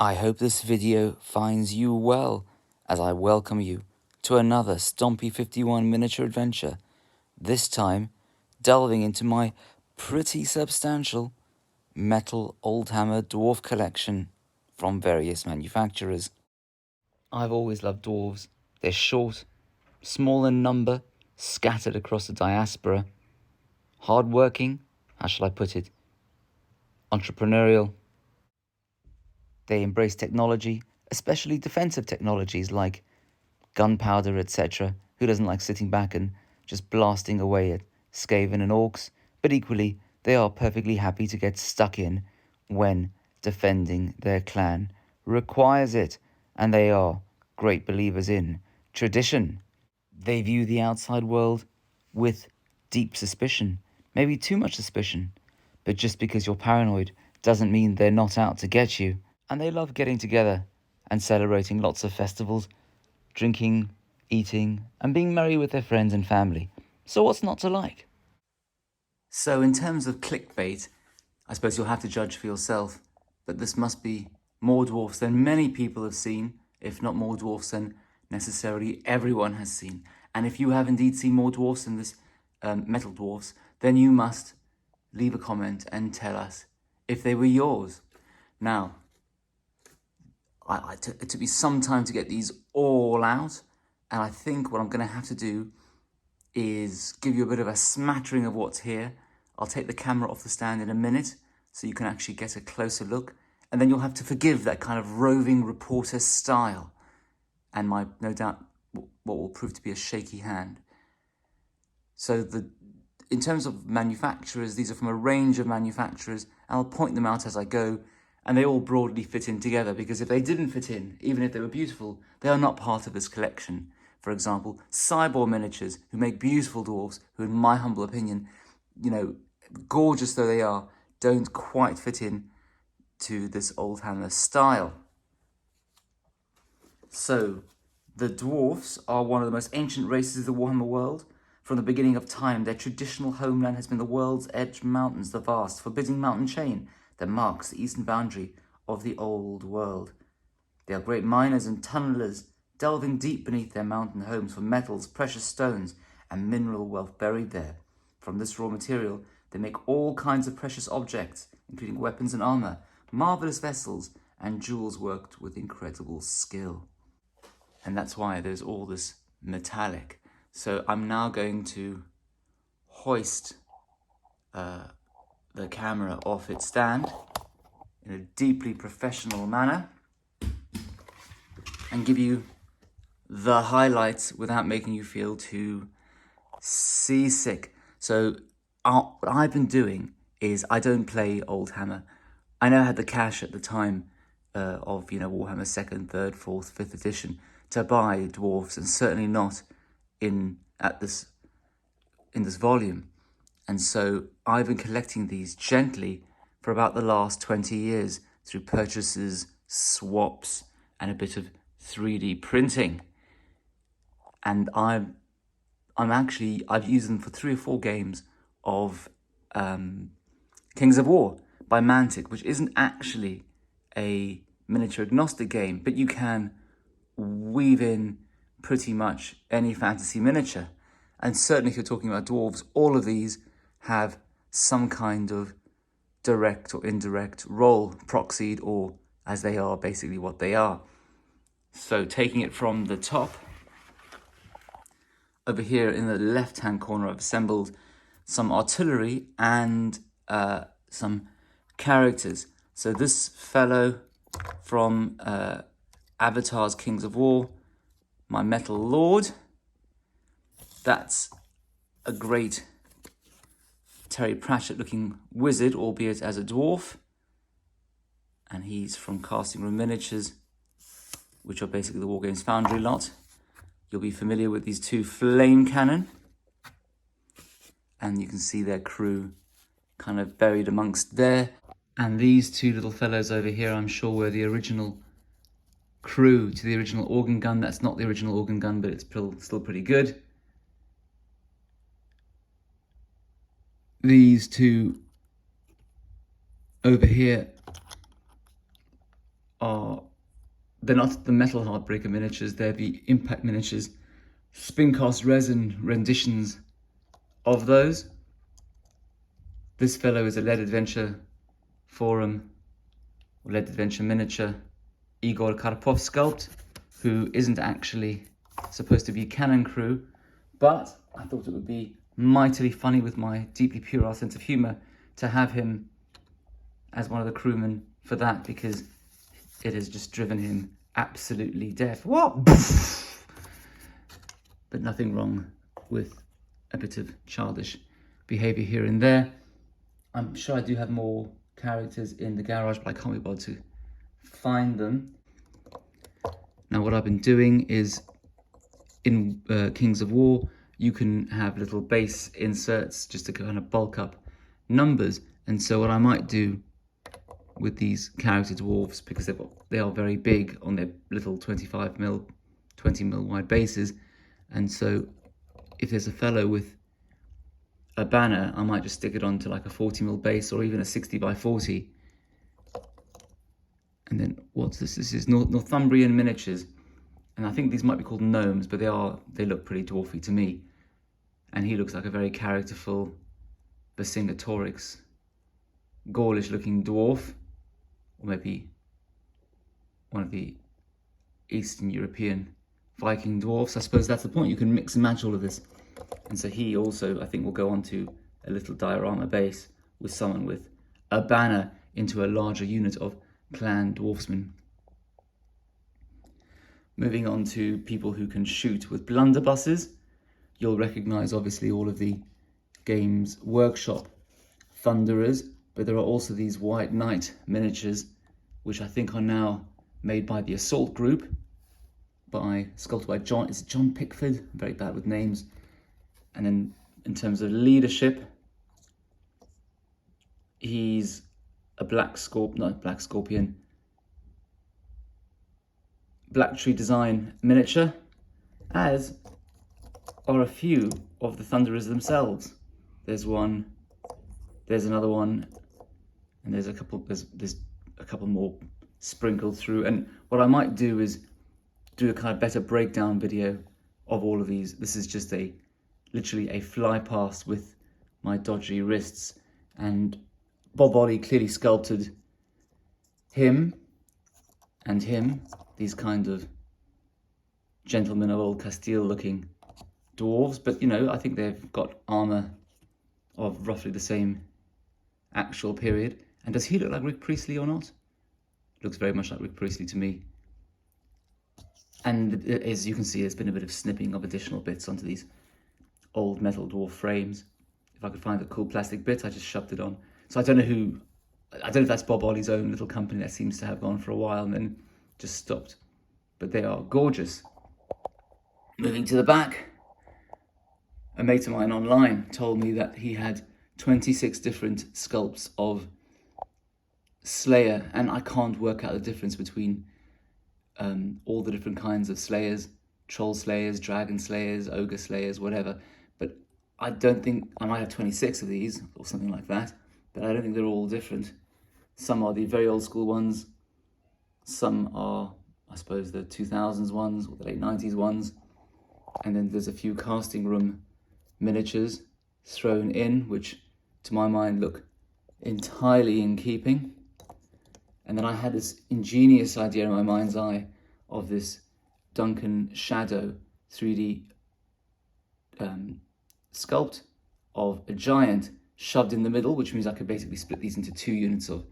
I hope this video finds you well as I welcome you to another Stompy 51 miniature adventure, this time delving into my pretty substantial metal Oldhammer dwarf collection from various manufacturers. I've always loved dwarves. They're short, small in number, scattered across the diaspora, hard-working, how shall I put it, entrepreneurial. They embrace technology, especially defensive technologies like gunpowder, etc. Who doesn't like sitting back and just blasting away at Skaven and orcs? But equally, they are perfectly happy to get stuck in when defending their clan requires it, and they are great believers in tradition. They view the outside world with deep suspicion, maybe too much suspicion, but just because you're paranoid doesn't mean they're not out to get you. And they love getting together and celebrating lots of festivals, drinking, eating, and being merry with their friends and family. So what's not to like? So in terms of clickbait, I suppose you'll have to judge for yourself, but this must be more dwarfs than many people have seen, if not more dwarfs than necessarily everyone has seen. And if you have indeed seen more dwarfs than this metal dwarfs, then you must leave a comment and tell us if they were yours. Now, it took me some time to get these all out, and I think what I'm going to have to do is give you a bit of a smattering of what's here. I'll take the camera off the stand in a minute so you can actually get a closer look, and then you'll have to forgive that kind of roving reporter style and my, no doubt, what will prove to be a shaky hand. So in terms of manufacturers, these are from a range of manufacturers, and I'll point them out as I go, and they all broadly fit in together, because if they didn't fit in, even if they were beautiful, they are not part of this collection. For example, Cyborg Miniatures, who make beautiful dwarves, who in my humble opinion, gorgeous though they are, don't quite fit in to this Oldhammer style. So, the dwarfs are one of the most ancient races of the Warhammer world. From the beginning of time, their traditional homeland has been the World's Edge Mountains, the vast, forbidding mountain chain that marks the eastern boundary of the old world. They are great miners and tunnelers, delving deep beneath their mountain homes for metals, precious stones, and mineral wealth buried there. From this raw material, they make all kinds of precious objects, including weapons and armor, marvelous vessels, and jewels worked with incredible skill. And that's why there's all this metallic. So I'm now going to hoist the camera off its stand in a deeply professional manner and give you the highlights without making you feel too seasick. So what I've been doing is I don't play Oldhammer. I know I had the cash at the time of Warhammer 2nd, 3rd, 4th, 5th edition to buy dwarfs, and certainly not in this volume. And so I've been collecting these gently for about the last 20 years through purchases, swaps, and a bit of 3D printing. And I've used them for 3 or 4 games of Kings of War by Mantic, which isn't actually a miniature agnostic game, but you can weave in pretty much any fantasy miniature. And certainly if you're talking about dwarves, all of these have some kind of direct or indirect role, proxied, or as they are basically what they are. So taking it from the top, over here in the left-hand corner, I've assembled some artillery and some characters. So this fellow from Avatar's Kings of War, my Metal Lord, that's a great Terry Pratchett-looking wizard, albeit as a dwarf. And he's from Casting Room Miniatures, which are basically the Wargames Foundry lot. You'll be familiar with these 2 flame cannon. And you can see their crew kind of buried amongst there. And these 2 little fellows over here, I'm sure, were the original crew to the original organ gun. That's not the original organ gun, but it's still pretty good. These 2 over here they're not the metal Heartbreaker miniatures, they're the impact miniatures, spin cast resin renditions of those. This fellow is a Lead Adventure Forum, or Lead Adventure Miniature, Igor Karpov sculpt, who isn't actually supposed to be Cannon Crew, but I thought it would be mightily funny with my deeply puerile sense of humour to have him as one of the crewmen for that, because it has just driven him absolutely deaf. What? But nothing wrong with a bit of childish behaviour here and there. I'm sure I do have more characters in the garage, but I can't be bothered to find them. Now what I've been doing is, in Kings of War, you can have little base inserts just to kind of bulk up numbers. And so what I might do with these character dwarves, because they are very big on their little 25mm, 20mm wide bases, and so if there's a fellow with a banner, I might just stick it onto like a 40mm base or even a 60x40. And then what's this? This is Northumbrian miniatures, and I think these might be called gnomes, but they look pretty dwarfy to me. And he looks like a very characterful Vercingetorix, Gaulish looking dwarf, or maybe one of the Eastern European Viking dwarfs. I suppose that's the point, you can mix and match all of this. And so he also, I think, will go onto a little diorama base with someone with a banner into a larger unit of clan dwarfsmen. Moving on to people who can shoot with blunderbusses, you'll recognise obviously all of the Games Workshop Thunderers, but there are also these White Knight miniatures, which I think are now made by the Assault Group, sculpted by John Pickford. I'm very bad with names. And then in terms of leadership, he's a Black Tree Design miniature, as are a few of the Thunderers themselves. There's one, there's another one, and there's a couple more sprinkled through. And what I might do is do a kind of better breakdown video of all of these. This is just literally a fly past with my dodgy wrists, and Bob Ollie clearly sculpted him and him, these kind of gentlemen of old Castile looking dwarves, but I think they've got armour of roughly the same actual period. And does he look like Rick Priestley or not? Looks very much like Rick Priestley to me. And as you can see, there's been a bit of snipping of additional bits onto these old metal dwarf frames. If I could find a cool plastic bit, I just shoved it on. So I don't know if that's Bob Ollie's own little company that seems to have gone for a while and then just stopped. But they are gorgeous. Moving to the back, a mate of mine online told me that he had 26 different sculpts of Slayer, and I can't work out the difference between all the different kinds of Slayers, Troll Slayers, Dragon Slayers, Ogre Slayers, whatever. But I don't think, I might have 26 of these or something like that, but I don't think they're all different. Some are the very old school ones, some are, I suppose, the 2000s ones or the late 90s ones, and then there's a few casting room miniatures thrown in, which to my mind look entirely in keeping. And then I had this ingenious idea in my mind's eye of this Duncan Shadow 3D sculpt of a giant shoved in the middle, which means I could basically split these into 2 units of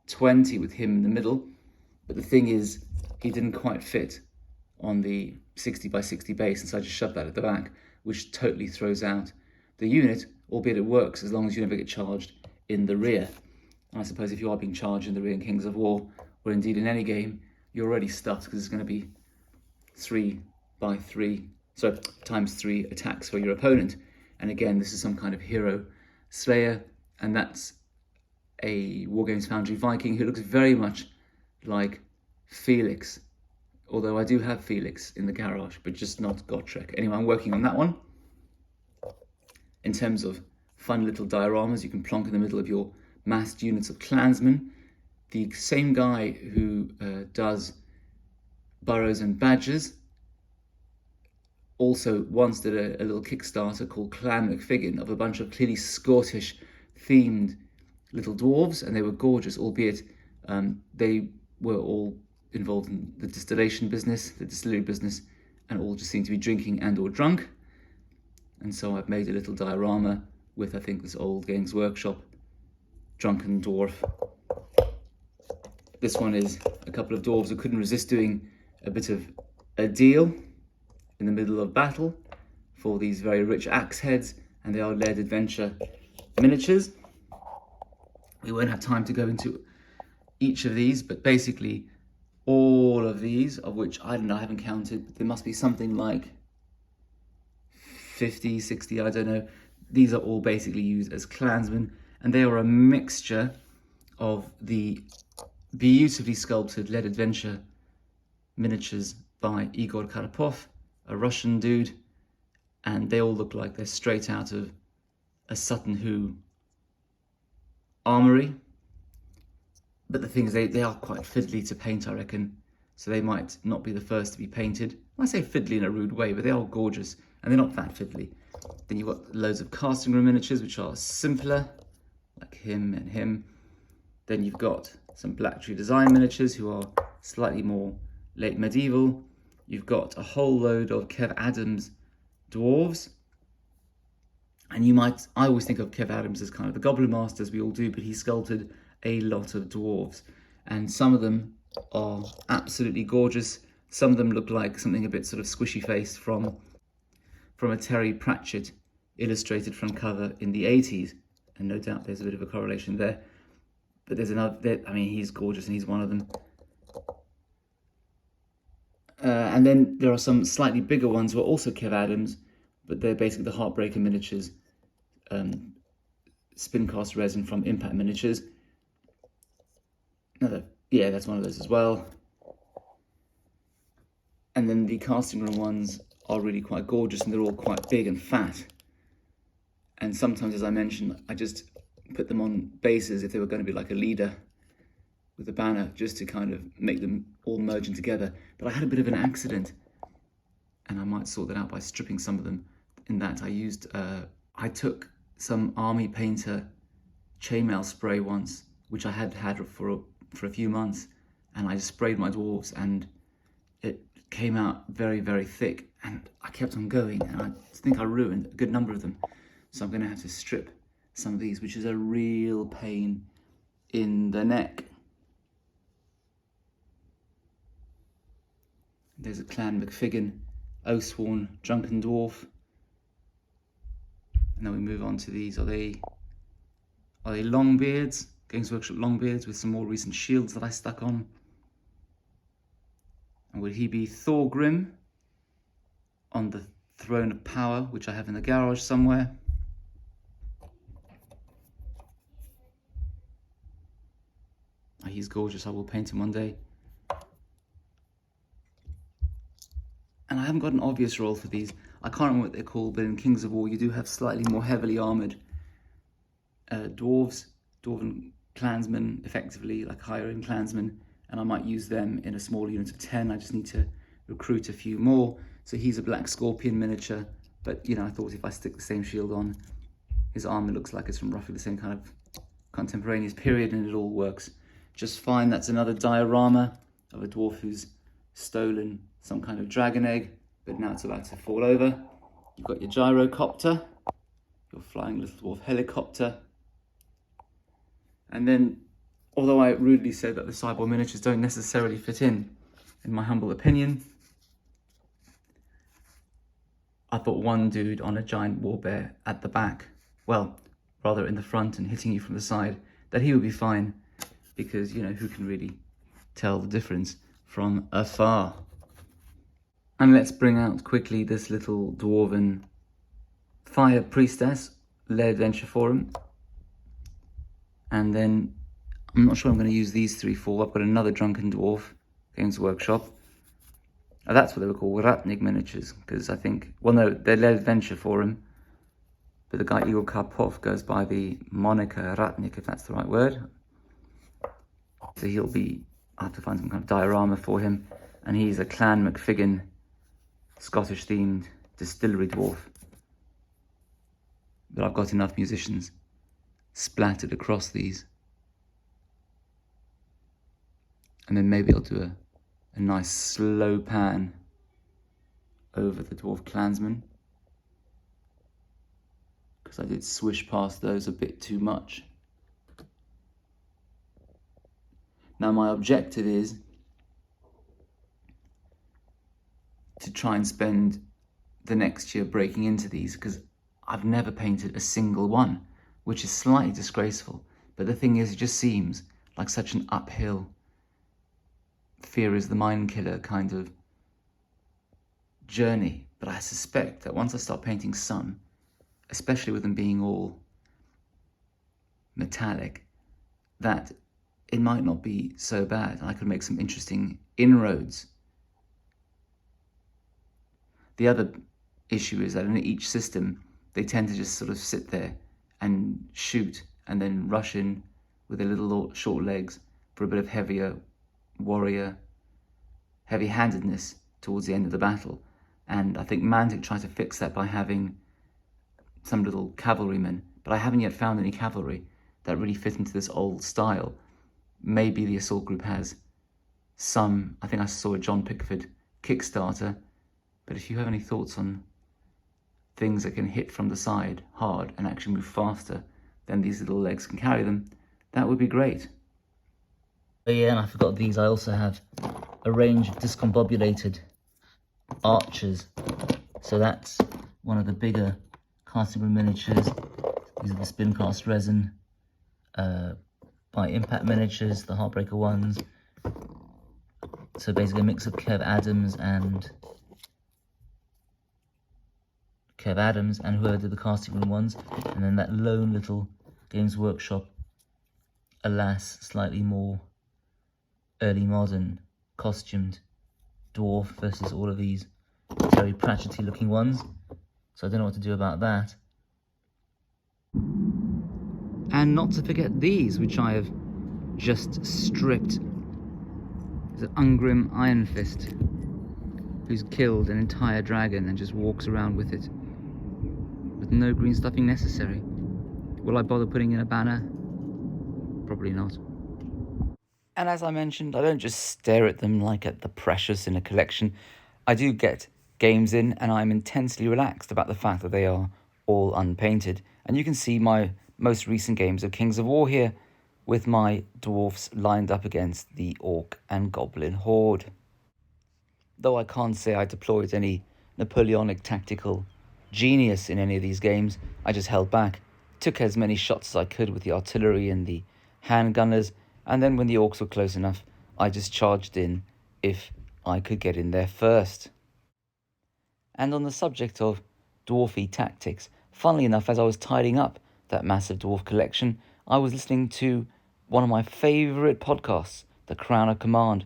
20 with him in the middle. But the thing is, he didn't quite fit on the 60x60 base, and so I just shoved that at the back, which totally throws out the unit, albeit it works as long as you never get charged in the rear. And I suppose if you are being charged in the rear in Kings of War, or indeed in any game, you're already stuffed, because it's going to be times 3 attacks for your opponent. And again, this is some kind of hero slayer, and that's a Wargames Foundry Viking who looks very much like Felix, although I do have Felix in the garage, but just not Gotrek. Anyway, I'm working on that one. In terms of fun little dioramas you can plonk in the middle of your massed units of clansmen, the same guy who does Burrows and Badgers also once did a little Kickstarter called Clan McFiggin of a bunch of clearly Scottish themed little dwarves, and they were gorgeous, albeit they were all involved in the distillation business, the distillery business, and all just seemed to be drinking and or drunk. And so I've made a little diorama with, I think, this old Games Workshop drunken dwarf. This one is a couple of dwarves who couldn't resist doing a bit of a deal in the middle of battle for these very rich axe heads, and they are led adventure miniatures. We won't have time to go into each of these, but basically all of these, of which I don't know, I haven't counted, but there must be something like 50, 60, I don't know. These are all basically used as clansmen, and they are a mixture of the beautifully sculpted led adventure miniatures by Igor Karpov, a Russian dude, and they all look like they're straight out of a Sutton Hoo armory. But the thing is, they are quite fiddly to paint, I reckon, so they might not be the first to be painted. I say fiddly in a rude way, but they are gorgeous, and they're not that fiddly. Then you've got loads of casting room miniatures, which are simpler, like him and him. Then you've got some Black Tree Design miniatures, who are slightly more late medieval. You've got a whole load of Kev Adams dwarves. And I always think of Kev Adams as kind of the Goblin Master, as we all do, but he sculpted a lot of dwarves. And some of them are absolutely gorgeous. Some of them look like something a bit sort of squishy-faced from a Terry Pratchett illustrated front cover in the 80s. And no doubt there's a bit of a correlation there. But there's another, I mean, he's gorgeous and he's one of them. And then there are some slightly bigger ones who are also Kev Adams, but they're basically the Heartbreaker miniatures, spin cast resin from Impact Miniatures. Yeah, that's one of those as well. And then the casting room ones are really quite gorgeous, and they're all quite big and fat. And sometimes, as I mentioned, I just put them on bases if they were going to be like a leader with a banner, just to kind of make them all merging together. But I had a bit of an accident, and I might sort that out by stripping some of them. In that I took some Army Painter chainmail spray once, which I had for a few months, and I just sprayed my dwarves, and it came out very, very thick, and I kept on going, and I think I ruined a good number of them. So I'm going to have to strip some of these, which is a real pain in the neck. There's a Clan McFiggin, Oathsworn, Drunken Dwarf. And then we move on to these. Are they Longbeards? Games Workshop Longbeards with some more recent shields that I stuck on. And would he be Thorgrim on the Throne of Power, which I have in the garage somewhere? Oh, he's gorgeous. I will paint him one day. And I haven't got an obvious role for these. I can't remember what they're called, but in Kings of War you do have slightly more heavily armoured dwarves, dwarven clansmen, effectively, like higher end clansmen, and I might use them in a small unit of 10. I just need to recruit a few more. So he's a Black Scorpion miniature, but you know, I thought if I stick the same shield on, his armour looks like it's from roughly the same kind of contemporaneous period, and it all works just fine. That's another diorama of a dwarf who's stolen some kind of dragon egg, but now it's about to fall over. You've got your gyrocopter, your flying little dwarf helicopter. And then, although I rudely said that the cyborg miniatures don't necessarily fit in my humble opinion, I thought one dude on a giant warbear at the back, well, rather in the front and hitting you from the side, that he would be fine, because, you know, who can really tell the difference from afar? And let's bring out quickly this little dwarven fire priestess, led adventure forum. And then, I'm not sure I'm going to use these three for. I've got another drunken dwarf, Games Workshop. Oh, that's what they were called, Ratnik miniatures, because I think, well no, they're led adventure forum, but the guy Igor Karpov goes by the moniker Ratnik, if that's the right word. So I'll have to find some kind of diorama for him. And he's a Clan McFiggin, Scottish-themed distillery dwarf. But I've got enough musicians splattered across these. And then maybe I'll do a nice slow pan over the dwarf clansmen, because I did swish past those a bit too much. Now my objective is to try and spend the next year breaking into these, because I've never painted a single one, which is slightly disgraceful. But the thing is, it just seems like such an uphill, fear is the mind killer kind of journey. But I suspect that once I start painting sun, especially with them being all metallic, that it might not be so bad. I could make some interesting inroads. The other issue is that in each system, they tend to just sort of sit there and shoot and then rush in with their little short legs for a bit of heavier warrior heavy-handedness towards the end of the battle. And I think Mantic tried to fix that by having some little cavalrymen, but I haven't yet found any cavalry that really fit into this old style. Maybe the assault group has some. I think I saw a John Pickford Kickstarter, but if you have any thoughts on things that can hit from the side hard and actually move faster than these little legs can carry them, that would be great. Oh yeah, and I forgot these. I also have a range of discombobulated archers. So that's one of the bigger casting room miniatures. These are the spin cast resin by Impact Miniatures, the Heartbreaker ones. So basically a mix of Kev Adams and whoever did the casting room ones, and then that lone little Games Workshop, alas, slightly more early modern costumed dwarf versus all of these very Pratchett-y looking ones. So I don't know what to do about that. And not to forget these, which I have just stripped. There's an Ungrim Iron Fist who's killed an entire dragon and just walks around with it, with no green stuffing necessary. Will I bother putting in a banner? Probably not. And as I mentioned, I don't just stare at them like at the precious in a collection. I do get games in, and I'm intensely relaxed about the fact that they are all unpainted. And you can see my most recent games of Kings of War here, with my dwarfs lined up against the orc and goblin horde. Though I can't say I deployed any Napoleonic tactical genius in any of these games, I just held back, took as many shots as I could with the artillery and the handgunners, and then when the orcs were close enough, I just charged in if I could get in there first. And on the subject of dwarfy tactics, funnily enough, as I was tidying up that massive dwarf collection, I was listening to one of my favourite podcasts, The Crown of Command,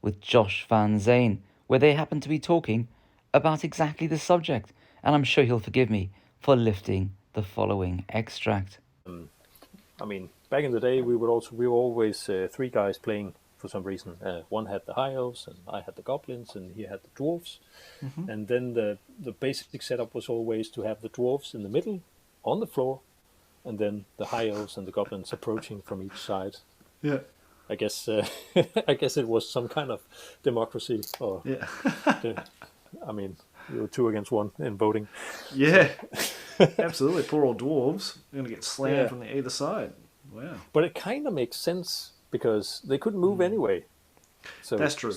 with Josh Van Zane, where they happened to be talking about exactly this subject, and I'm sure he'll forgive me for lifting the following extract. I mean, back in the day, we were always three guys playing for some reason. One had the high elves, and I had the goblins, and he had the dwarves. Mm-hmm. And then the basic setup was always to have the dwarves in the middle, on the floor, and then the high elves and the goblins approaching from each side. Yeah. I guess it was some kind of democracy. Or yeah. I mean, we were 2 against 1 in voting. Yeah. Absolutely. Poor old dwarves. They're going to get slammed from either side. Wow. But it kind of makes sense because they couldn't move anyway. So that's true.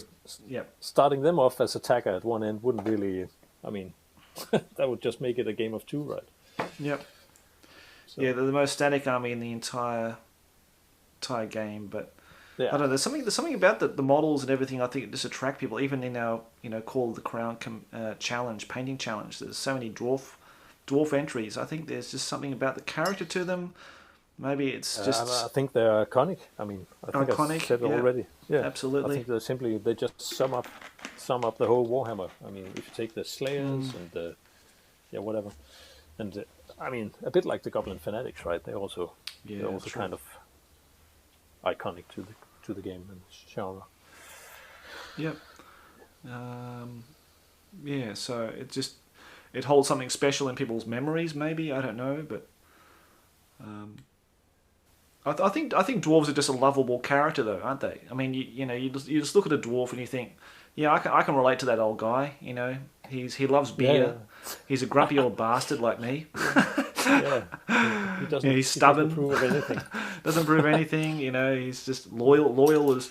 Yeah. Starting them off as attacker at one end wouldn't really, I mean, that would just make it a game of 2, right? Yep. So. Yeah, they're the most static army in the entire game, but I don't know. There's something about the models and everything. I think it just attract people. Even in our Call of the Crown challenge, painting challenge. There's so many dwarf entries. I think there's just something about the character to them. Maybe it's just. I think they're iconic. I mean, I think iconic, I said it already. Yeah, absolutely. I think they just sum up the whole Warhammer. I mean, if you take the Slayers and the whatever, and I mean, a bit like the Goblin Fanatics, right? They're also true. kind of iconic to to the game and genre. Yep. Yeah, so it holds something special in people's memories, maybe, I don't know, but I think dwarves are just a lovable character, though, aren't they? I mean, you just look at a dwarf and you think, yeah, I can relate to that old guy. You know, he loves beer. Yeah. He's a grumpy old bastard like me. Yeah, he doesn't. He's stubborn. He doesn't prove anything. Doesn't prove anything. You know, he's just loyal as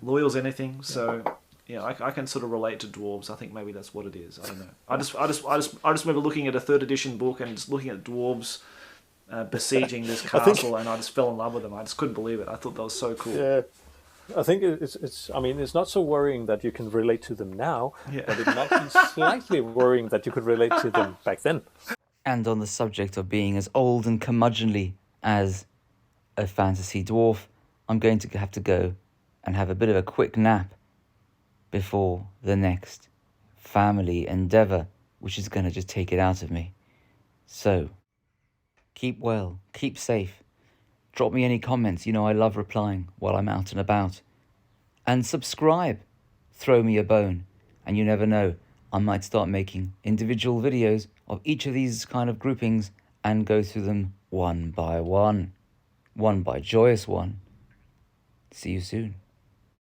loyal as anything. So yeah, I can sort of relate to dwarves. I think maybe that's what it is. I don't know. I just remember looking at a 3rd edition book and just looking at dwarves besieging this castle, and I just fell in love with them. I just couldn't believe it. I thought that was so cool. Yeah, I think it's. I mean, it's not so worrying that you can relate to them now, but it might be slightly worrying that you could relate to them back then. And on the subject of being as old and curmudgeonly as a fantasy dwarf, I'm going to have to go and have a bit of a quick nap before the next family endeavour, which is going to just take it out of me. So, keep well, keep safe. Drop me any comments, I love replying while I'm out and about. And subscribe, throw me a bone, and you never know, I might start making individual videos of each of these kind of groupings and go through them one by one by joyous one. See you soon.